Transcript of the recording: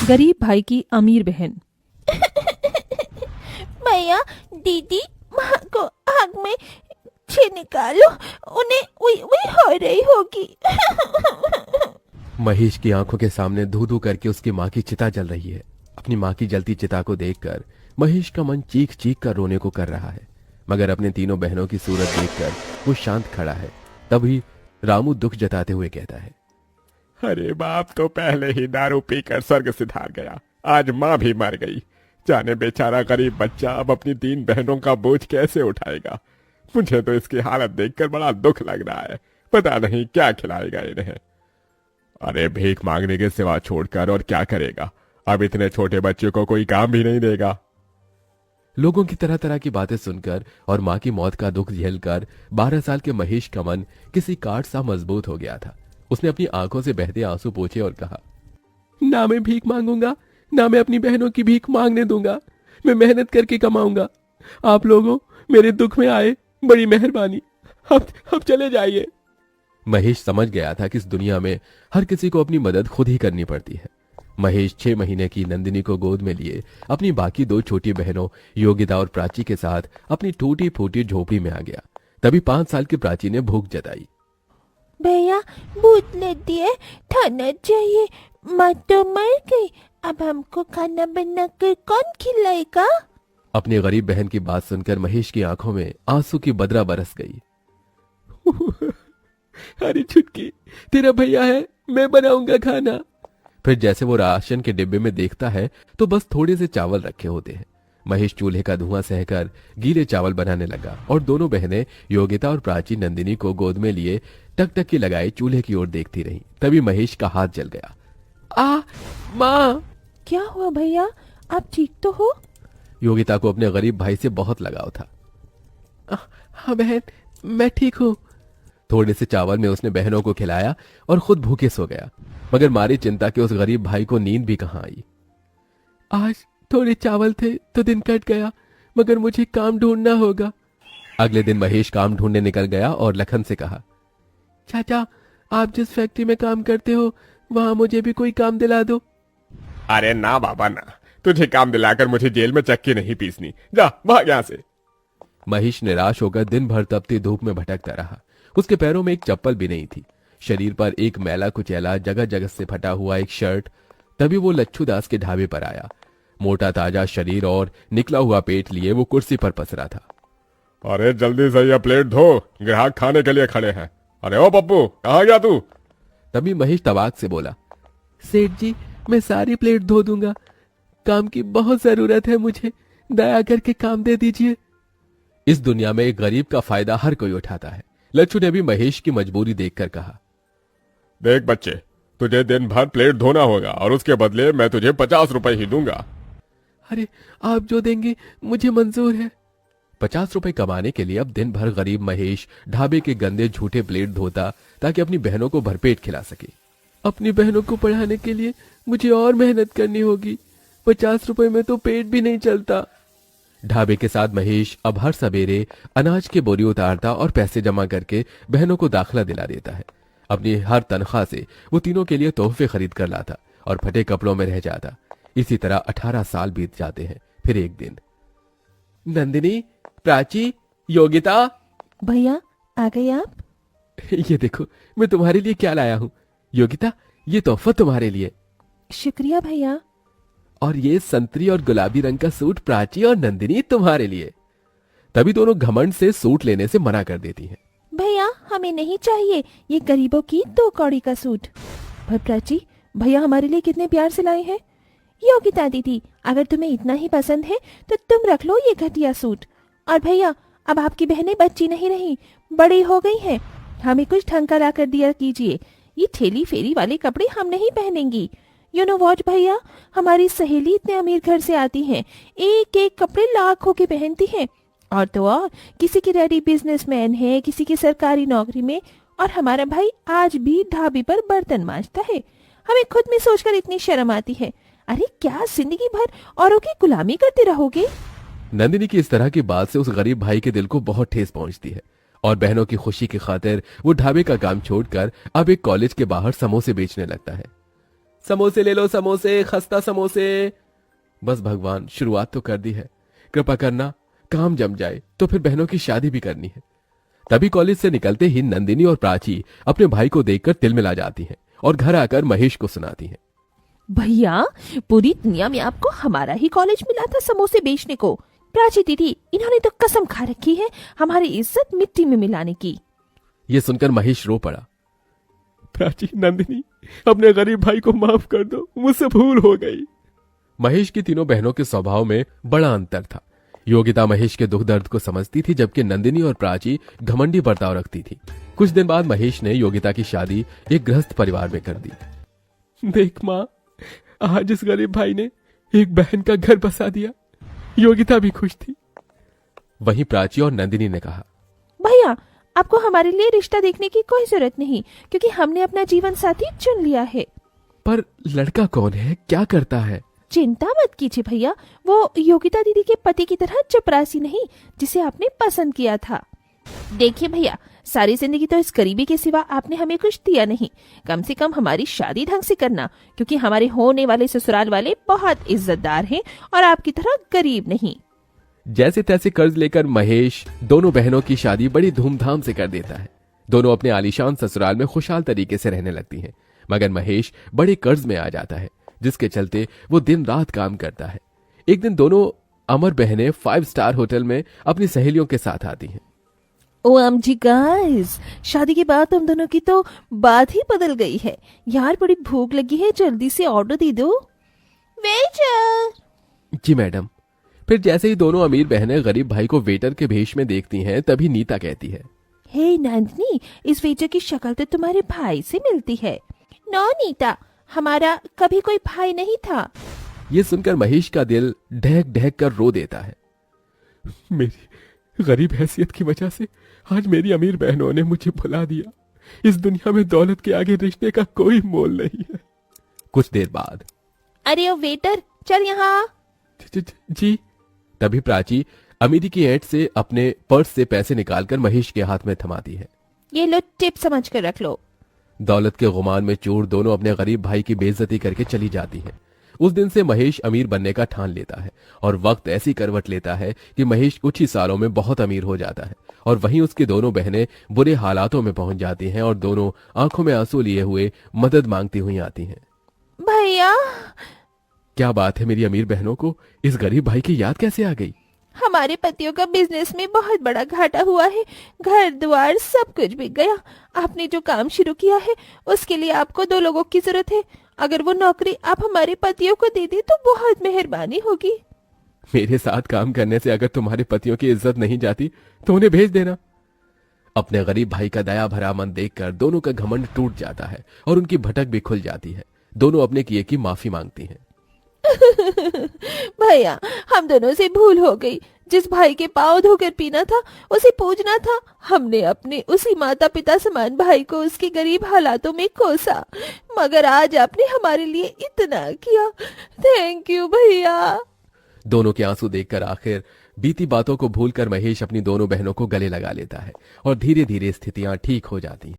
गरीब भाई की अमीर बहन। भैया दीदी माँ को आग में से निकालो, उन्हें वही वही हो रही होगी। महेश की आंखों के सामने धू धू करके उसकी माँ की चिता जल रही है। अपनी माँ की जलती चिता को देखकर महेश का मन चीख चीख कर रोने को कर रहा है, मगर अपने तीनों बहनों की सूरत देखकर वो शांत खड़ा है। तभी रामू दुख जताते हुए कहता है, अरे बाप तो पहले ही दारू पीकर स्वर्ग सिधार गया, आज माँ भी मर गई। जाने बेचारा गरीब बच्चा अब अपनी 3 बहनों का बोझ कैसे उठाएगा। मुझे तो इसकी हालत देखकर बड़ा दुख लग रहा है, पता नहीं क्या खिलाएगा इन्हें। अरे भीख मांगने के सिवा छोड़कर और क्या करेगा, अब इतने छोटे बच्चे को कोई काम भी नहीं देगा। लोगों की तरह तरह की बातें सुनकर और माँ की मौत का दुख झेलकर 12 साल के महेश का मन किसी काठ सा मजबूत हो गया था। उसने अपनी आंखों से बहते आंसू पोंछे और कहा, ना मैं भीख मांगूंगा, ना मैं अपनी बहनों की भीख मांगने दूंगा। मैं मेहनत करके कमाऊंगा। आप लोगों मेरे दुख में आए, बड़ी मेहरबानी। अब चले जाइए। महेश समझ गया था कि इस दुनिया में हर किसी को अपनी मदद खुद ही करनी पड़ती है। महेश 6 महीने की नंदिनी को गोद में लिए अपनी बाकी 2 छोटी बहनों योगिता और प्राची के साथ अपनी टूटी फूटी झोपड़ी में आ गया। तभी 5 साल की प्राची ने भूख जताई। भैया भूख लगती है, खाना चाहिए, माँ तो मर गई, अब हमको खाना बनाकर कौन खिलाएगा। अपनी गरीब बहन की बात सुनकर महेश की आंखों में आंसू की बदरा बरस गई। अरे छुटकी, तेरा भैया है, मैं बनाऊंगा खाना। फिर जैसे वो राशन के डिब्बे में देखता है तो बस थोड़े से चावल रखे होते हैं। महेश चूल्हे का धुआं सहकर गीले चावल बनाने लगा और दोनों बहनें योगिता और प्राची नंदिनी को गोद में लिए टकटकी लगाए चूल्हे की ओर देखती रहीं। तभी महेश का हाथ जल गया। माँ! क्या हुआ भैया, आप ठीक तो हो? योगिता को अपने गरीब भाई से बहुत लगाव था। हाँ बहन, मैं ठीक हूँ। थोड़े से चावल में उसने बहनों को खिलाया और खुद भूखे सो गया, मगर मारी चिंता के उस गरीब भाई को नींद भी कहाँ आई। आज थोड़े चावल थे तो दिन कट गया, मगर मुझे काम ढूंढना होगा। अगले दिन महेश काम ढूंढने निकल गया और लखन से कहा, चाचा आप जिस फैक्ट्री में काम करते हो वहां मुझे भी कोई काम दिला दो। अरे ना बाबा ना, तुझे काम दिलाकर मुझे जेल में चक्की नहीं पीसनी, जा भाग यहाँ से। महेश निराश होकर दिन भर तपती धूप में भटकता रहा। उसके पैरों में एक चप्पल भी नहीं थी, शरीर पर एक मैला कुचैला जगह जगह से फटा हुआ एक शर्ट। तभी वो लच्छू दास के ढाबे पर आया। मोटा ताजा शरीर और निकला हुआ पेट लिए वो कुर्सी पर पसरा था। अरे जल्दी से ये प्लेट धो, ग्राहक खाने के लिए खड़े हैं। अरे ओ पप्पू, कहाँ गया तू? तभी महेश तवाक से बोला, सेठ जी मैं सारी प्लेट धो दूंगा, काम की बहुत जरूरत है मुझे, दया करके काम दे दीजिए। इस दुनिया में एक गरीब का फायदा हर कोई उठाता है। लच्छू ने भी महेश की मजबूरी देखकर कहा, देख बच्चे, तुझे दिन भर प्लेट धोना होगा और उसके बदले मैं तुझे 50 रुपए ही दूंगा। अरे आप जो देंगे मुझे मंजूर है। 50 रुपए कमाने के लिए अब दिन भर गरीब महेश ढाबे के गंदे झूठे प्लेट धोता ताकि अपनी बहनों को भरपेट खिला सके। अपनी बहनों को पढ़ाने के लिए मुझे और मेहनत करनी होगी, 50 रुपए में तो पेट भी नहीं चलता। ढाबे के साथ महेश अब हर सवेरे अनाज के बोरी उतारता और पैसे जमा करके बहनों को दाखिला दिला देता है। अपनी हर तनख्वाह से वो तीनों के लिए तोहफे खरीद कर लाता और फटे कपड़ों में रह जाता। इसी तरह 18 साल बीत जाते हैं। फिर एक दिन, नंदिनी, प्राची, योगिता। भैया आ गए आप? ये देखो मैं तुम्हारे लिए क्या लाया हूँ। योगिता, ये तोहफा तुम्हारे लिए। शुक्रिया भैया। और ये संतरी और गुलाबी रंग का सूट प्राची और नंदिनी तुम्हारे लिए। तभी दोनों घमंड से सूट लेने से मना कर देती हैं। भैया हमें नहीं चाहिए ये गरीबों की 2 कौड़ी का सूट। पर प्राची, भैया हमारे लिए कितने प्यार से लाए हैं। योगिता दीदी, अगर तुम्हें इतना ही पसंद है तो तुम रख लो ये घटिया सूट। और भैया, अब आपकी बहनें बच्ची नहीं रही, बड़ी हो गई हैं, हमें कुछ ढंग का ला कर दिया कीजिए। ये ठेली फेरी वाले कपड़े हम नहीं पहनेंगी। यू नो वॉट भैया, हमारी सहेली इतने अमीर घर से आती हैं, एक एक कपड़े लाखों के पहनती हैं। और तो और किसी की डैडी बिजनेसमैन है, किसी की सरकारी नौकरी में, और हमारा भाई आज भी ढाबे पर बर्तन मांजता है। हमें खुद में सोचकर इतनी शर्म आती है। अरे क्या जिंदगी भर औरों की गुलामी करते रहोगे। नंदिनी की इस तरह की बात से उस गरीब भाई के दिल को बहुत ठेस पहुंचती है और बहनों की खुशी की खातिर वो ढाबे का काम छोड़कर अब एक कॉलेज के बाहर समोसे बेचने लगता है। समोसे ले लो, समोसे, खस्ता समोसे। बस भगवान, शुरुआत तो कर दी है, कृपा करना काम जम जाए तो फिर बहनों की शादी भी करनी है। तभी कॉलेज से निकलते ही नंदिनी और प्राची अपने भाई को देखकर तिलमिला जाती हैं और घर आकर महेश को सुनाती हैं। भैया, पूरी दुनिया में आपको हमारा ही कॉलेज मिला था समोसे बेचने को। प्राची दीदी, इन्होंने तो कसम खा रखी है हमारी इज्जत मिट्टी में मिलाने की। ये सुनकर महेश रो पड़ा। प्राची, नंदिनी, अपने गरीब भाई को माफ कर दो, मुझसे भूल हो गई। महेश की तीनों बहनों के स्वभाव में बड़ा अंतर था। योगिता महेश के दुख दर्द को समझती थी, जबकि नंदिनी और प्राची घमंडी बर्ताव रखती थी। कुछ दिन बाद महेश ने योगिता की शादी एक गृहस्थ परिवार में कर दी। देख माँ, आज इस गरीब भाई ने एक बहन का घर बसा दिया। योगिता भी खुश थी। वहीं प्राची और नंदिनी ने कहा, भैया, आपको हमारे लिए रिश्ता देखने की कोई जरूरत नहीं, क्योंकि हमने अपना जीवन साथी चुन लिया है। पर लड़का कौन है, क्या करता है? चिंता मत कीजिए भैया, वो योगिता दीदी के पति की तरह चपरासी नहीं जिसे आपने पसंद किया था। देखिए भैया, सारी जिंदगी तो इस गरीबी के सिवा आपने हमें कुछ दिया नहीं। कम से कम हमारी शादी ढंग से करना, क्योंकि हमारे होने वाले ससुराल वाले बहुत इज्जतदार हैं और आपकी तरह गरीब नहीं। जैसे तैसे कर्ज लेकर महेश दोनों बहनों की शादी बड़ी धूमधाम से कर देता है। दोनों अपने आलीशान ससुराल में खुशहाल तरीके से रहने लगती हैं, मगर महेश बड़े कर्ज में आ जाता है, जिसके चलते वो दिन रात काम करता है। एक दिन दोनों अमर बहनें 5 स्टार होटल में अपनी सहेलियों के साथ आती हैं। OMG गाइस, शादी के बाद तुम दोनों की तो बात ही बदल गई है। यार, बड़ी भूख लगी है, जल्दी से ऑर्डर दे दो। वेटर। जी मैडम। फिर जैसे ही दोनों अमीर बहनें गरीब भाई को वेटर के भेष में देखती हैं, तभी नीता कहती है, हे नंदिनी, इस वेटर की शक्ल तो तुम्हारे भाई से मिलती है। नो नीता, हमारा कभी कोई भाई नहीं था। ये सुनकर महेश का दिल ढहक ढहक कर रो देता है। मेरी गरीब हैसियत की वजह से आज मेरी अमीर बहनों ने मुझे भुला दिया। इस दुनिया में दौलत के आगे रिश्ते का कोई मोल नहीं है। कुछ देर बाद, अरे ओ वेटर, चल यहाँ। जी। तभी प्राची अमीरी की ऐंठ से अपने पर्स से पैसे निकालकर महेश के हाथ में थमाती है। ये लो, टिप समझ कर रख लो। दौलत के गुमान में चूर दोनों अपने गरीब भाई की बेइज्जती करके चली जाती हैं। उस दिन से महेश अमीर बनने का ठान लेता है और वक्त ऐसी करवट लेता है कि महेश कुछ ही सालों में बहुत अमीर हो जाता है और वहीं उसकी दोनों बहनें बुरे हालातों में पहुंच जाती हैं और दोनों आंखों में आंसू लिए हुए मदद मांगती हुई आती हैं। भैया, क्या बात है, मेरी अमीर बहनों को इस गरीब भाई की याद कैसे आ गई? हमारे पतियों का बिजनेस में बहुत बड़ा घाटा हुआ है। घर द्वार सब कुछ बिक गया। आपने जो काम शुरू किया है उसके लिए आपको 2 लोगों की जरूरत है। अगर वो नौकरी आप हमारे पतियों को दे दे तो बहुत मेहरबानी होगी। मेरे साथ काम करने से अगर तुम्हारे पतियों की इज्जत नहीं जाती तो उन्हें भेज देना। अपने गरीब भाई का दया भरा मन देखकर दोनों का घमंड टूट जाता है और उनकी भटक भी खुल जाती है। दोनों अपने किए की माफी मांगती हैं। भैया, हम दोनों से भूल हो गई। जिस भाई के पाँव धोकर पीना था उसे पूजना था। हमने अपने उसी माता पिता समान भाई को उसके गरीब हालातों में कोसा, मगर आज आपने हमारे लिए इतना किया। थैंक यू भैया। दोनों के आंसू देखकर आखिर बीती बातों को भूलकर महेश अपनी दोनों बहनों को गले लगा लेता है और धीरे धीरे स्थितियां ठीक हो जाती हैं।